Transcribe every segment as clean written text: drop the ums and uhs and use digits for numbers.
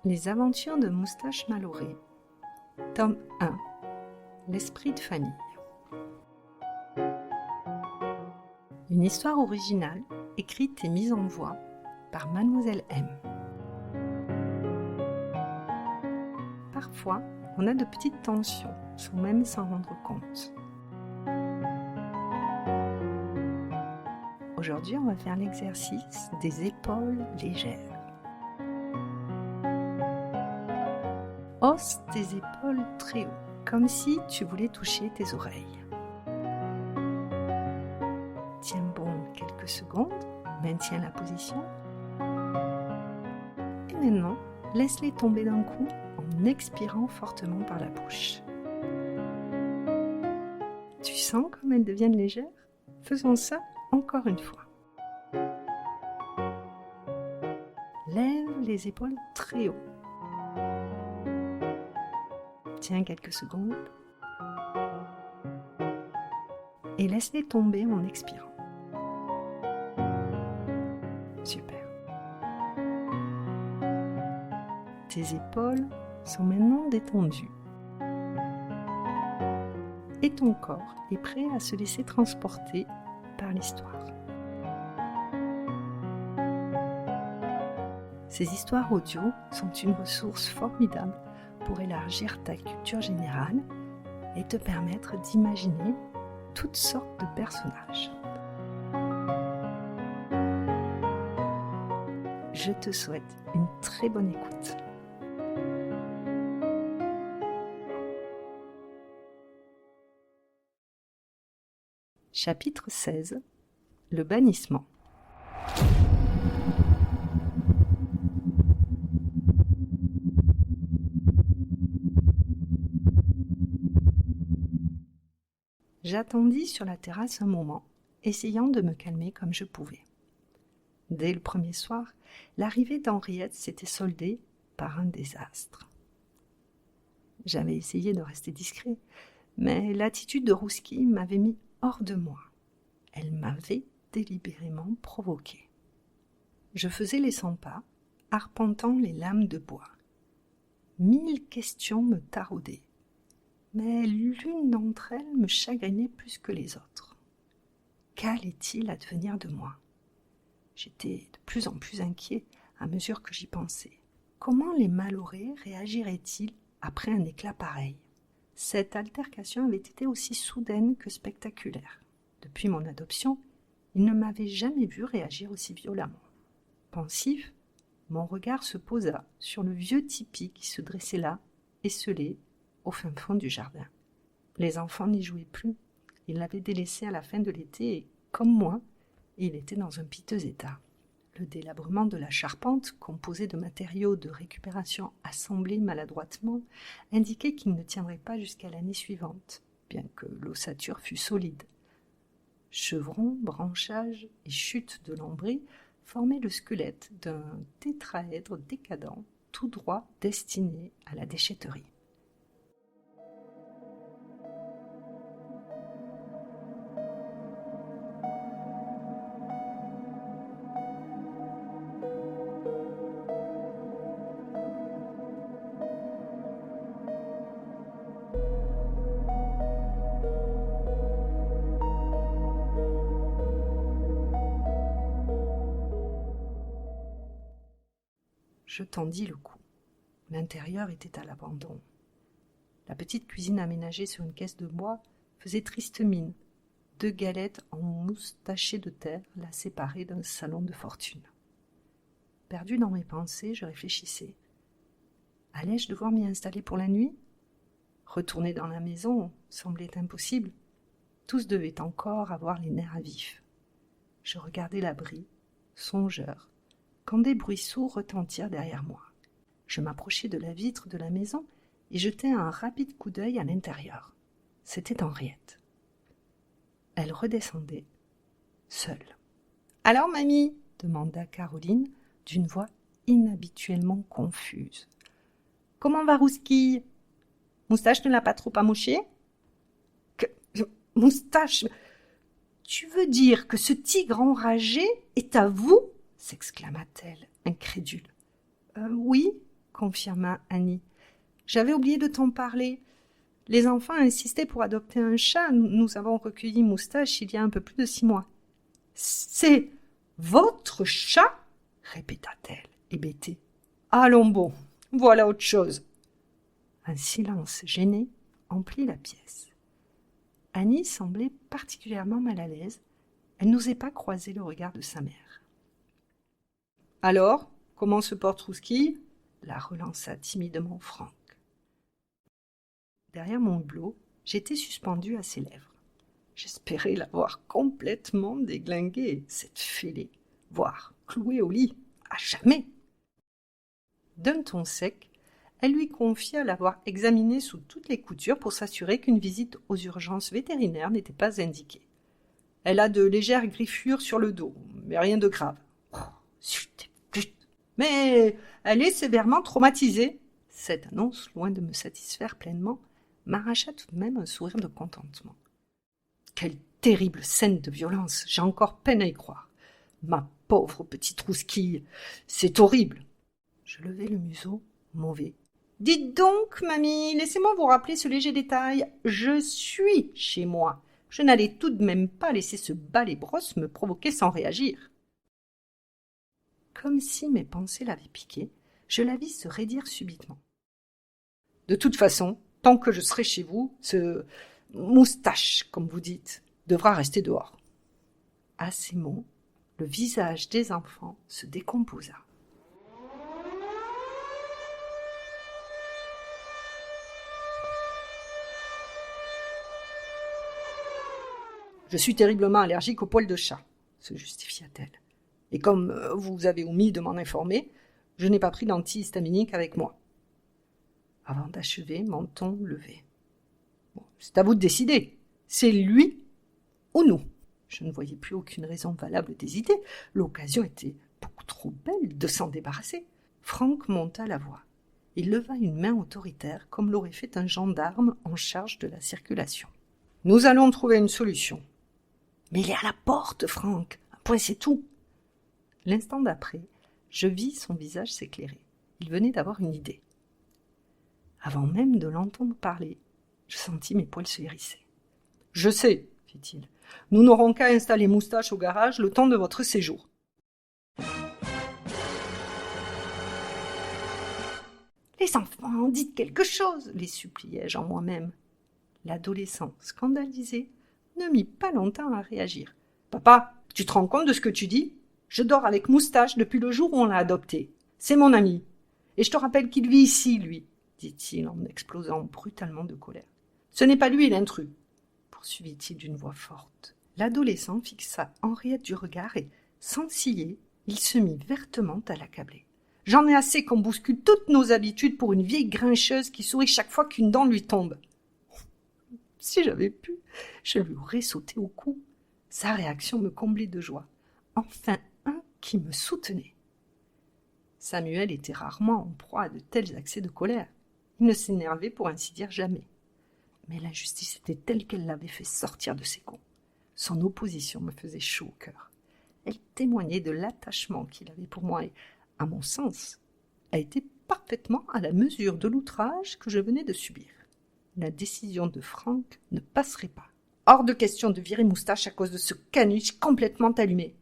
Les aventures de Moustache Maloré, tome 1, l'esprit de famille. Une histoire originale, écrite et mise en voix par Mademoiselle M. Parfois, on a de petites tensions, sans même s'en rendre compte. Aujourd'hui, on va faire l'exercice des épaules légères. Hausse tes épaules très haut, comme si tu voulais toucher tes oreilles. Tiens bon quelques secondes, maintiens la position. Et maintenant, laisse-les tomber d'un coup en expirant fortement par la bouche. Tu sens comme elles deviennent légères? Faisons ça encore une fois. Lève les épaules très haut. Tiens quelques secondes et laisse-les tomber en expirant. Super. Tes épaules sont maintenant détendues et ton corps est prêt à se laisser transporter par l'histoire. Ces histoires audio sont une ressource formidable pour élargir ta culture générale et te permettre d'imaginer toutes sortes de personnages. Je te souhaite une très bonne écoute. Chapitre 16. Le bannissement. J'attendis sur la terrasse un moment, essayant de me calmer comme je pouvais. Dès le premier soir, l'arrivée d'Henriette s'était soldée par un désastre. J'avais essayé de rester discret, mais l'attitude de Rouski m'avait mis hors de moi. Elle m'avait délibérément provoqué. Je faisais les 100 pas, arpentant les lames de bois. 1000 questions me taraudaient. Mais l'une d'entre elles me chagrinait plus que les autres. Qu'allait-il advenir de moi? J'étais de plus en plus inquiet à mesure que j'y pensais. Comment les Maloré réagiraient-ils après un éclat pareil? Cette altercation avait été aussi soudaine que spectaculaire. Depuis mon adoption, ils ne m'avaient jamais vu réagir aussi violemment. Pensif, mon regard se posa sur le vieux tipi qui se dressait là, esselé, au fin fond du jardin. Les enfants n'y jouaient plus. Ils l'avaient délaissé à la fin de l'été et, comme moi, il était dans un piteux état. Le délabrement de la charpente, composée de matériaux de récupération assemblés maladroitement, indiquait qu'il ne tiendrait pas jusqu'à l'année suivante, bien que l'ossature fût solide. Chevrons, branchages et chutes de lambris formaient le squelette d'un tétraèdre décadent, tout droit destiné à la déchetterie. Je tendis le cou. L'intérieur était à l'abandon. La petite cuisine aménagée sur une caisse de bois faisait triste mine. 2 galettes en mousse tachée de terre la séparaient d'un salon de fortune. Perdu dans mes pensées, je réfléchissais. Allais-je devoir m'y installer pour la nuit? Retourner dans la maison semblait impossible. Tous devaient encore avoir les nerfs à vif. Je regardais l'abri, songeur, quand des bruits sourds retentirent derrière moi. Je m'approchai de la vitre de la maison et jetai un rapide coup d'œil à l'intérieur. C'était Henriette. Elle redescendait, seule. « Alors, mamie ?» demanda Caroline d'une voix inhabituellement confuse. « Comment va Rouski? Moustache ne l'a pas trop amouché ?»« Moustache, tu veux dire que ce tigre enragé est à vous ?» s'exclama-t-elle, incrédule. Oui, confirma Annie. J'avais oublié de t'en parler. Les enfants insistaient pour adopter un chat. Nous avons recueilli Moustache il y a un peu plus de 6 mois. C'est votre chat? Répéta-t-elle, hébétée. Allons bon, voilà autre chose. Un silence gêné emplit la pièce. Annie semblait particulièrement mal à l'aise. Elle n'osait pas croiser le regard de sa mère. Alors, comment se porte Rouski? La relança timidement Franck. Derrière mon hublot, j'étais suspendue à ses lèvres. J'espérais l'avoir complètement déglinguée, cette fêlée, voire clouée au lit, à jamais. D'un ton sec, elle lui confia l'avoir examiné sous toutes les coutures pour s'assurer qu'une visite aux urgences vétérinaires n'était pas indiquée. Elle a de légères griffures sur le dos, mais rien de grave. Oh, zut, zut. Mais elle est sévèrement traumatisée. Cette annonce, loin de me satisfaire pleinement, m'arracha tout de même un sourire de contentement. Quelle terrible scène de violence, j'ai encore peine à y croire. Ma pauvre petite rousquille, c'est horrible. Je levai le museau, mauvais. Dites donc, mamie, laissez-moi vous rappeler ce léger détail. Je suis chez moi. Je n'allais tout de même pas laisser ce balai-brosse me provoquer sans réagir. Comme si mes pensées l'avaient piqué, je la vis se raidir subitement. De toute façon, tant que je serai chez vous, ce Moustache, comme vous dites, devra rester dehors. À ces mots, le visage des enfants se décomposa. Je suis terriblement allergique aux poils de chat, se justifia-t-elle. Et comme vous avez omis de m'en informer, je n'ai pas pris d'antihistaminique avec moi. Avant d'achever, mon ton levé. Bon, c'est à vous de décider. C'est lui ou nous. Je ne voyais plus aucune raison valable d'hésiter. L'occasion était beaucoup trop belle de s'en débarrasser. Franck monta la voix. Il leva une main autoritaire, comme l'aurait fait un gendarme en charge de la circulation. Nous allons trouver une solution. Mais il est à la porte, Franck. Un point, c'est tout. L'instant d'après, je vis son visage s'éclairer. Il venait d'avoir une idée. Avant même de l'entendre parler, je sentis mes poils se hérisser. « Je sais, fit-il. Nous n'aurons qu'à installer Moustache au garage le temps de votre séjour. » Les enfants, dites quelque chose, les suppliai-je en moi-même. L'adolescent, scandalisé, ne mit pas longtemps à réagir. « Papa, tu te rends compte de ce que tu dis? Je dors avec Moustache depuis le jour où on l'a adopté. C'est mon ami. Et je te rappelle qu'il vit ici, lui, dit-il en explosant brutalement de colère. Ce n'est pas lui l'intrus, poursuivit-il d'une voix forte. L'adolescent fixa Henriette du regard et, sans ciller, il se mit vertement à l'accabler. J'en ai assez qu'on bouscule toutes nos habitudes pour une vieille grincheuse qui sourit chaque fois qu'une dent lui tombe. Si j'avais pu, je lui aurais sauté au cou. Sa réaction me comblait de joie. Enfin un qui me soutenait. Samuel était rarement en proie à de tels accès de colère. Il ne s'énervait pour ainsi dire jamais. Mais la justice était telle qu'elle l'avait fait sortir de ses gonds. Son opposition me faisait chaud au cœur. Elle témoignait de l'attachement qu'il avait pour moi et, à mon sens, a été parfaitement à la mesure de l'outrage que je venais de subir. La décision de Franck ne passerait pas. Hors de question de virer Moustache à cause de ce caniche complètement allumé.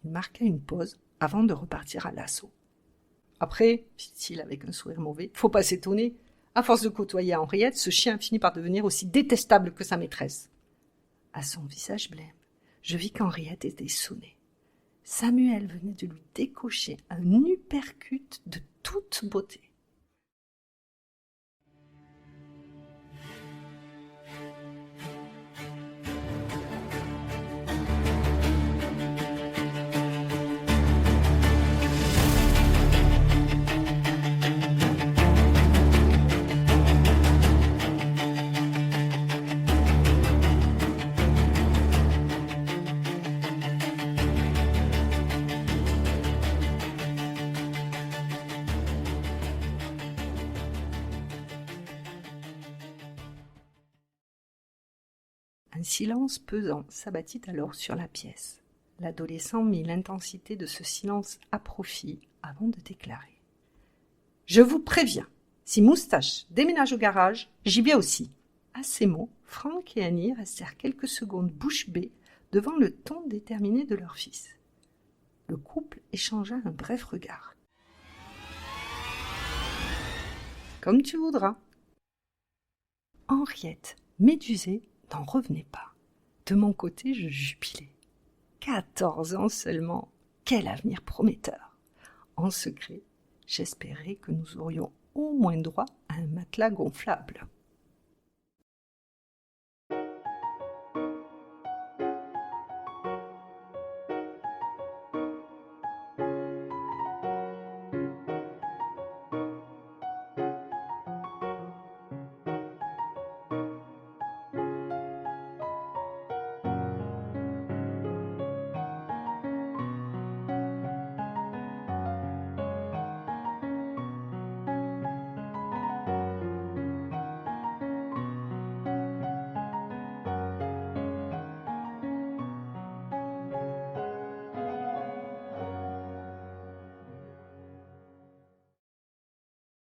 Il marqua une pause avant de repartir à l'assaut. Après, fit-il avec un sourire mauvais, faut pas s'étonner. À force de côtoyer Henriette, ce chien finit par devenir aussi détestable que sa maîtresse. À son visage blême, je vis qu'Henriette était sonnée. Samuel venait de lui décocher un uppercut de toute beauté. Un silence pesant s'abattit alors sur la pièce. L'adolescent mit l'intensité de ce silence à profit avant de déclarer. Je vous préviens, si Moustache déménage au garage, j'y vais aussi. » À ces mots, Franck et Annie restèrent quelques secondes bouche bée devant le ton déterminé de leur fils. Le couple échangea un bref regard. « Comme tu voudras. » Henriette, médusée, n'en revenait pas. De mon côté, je jubilais. 14 ans seulement, quel avenir prometteur! En secret, j'espérais que nous aurions au moins droit à un matelas gonflable.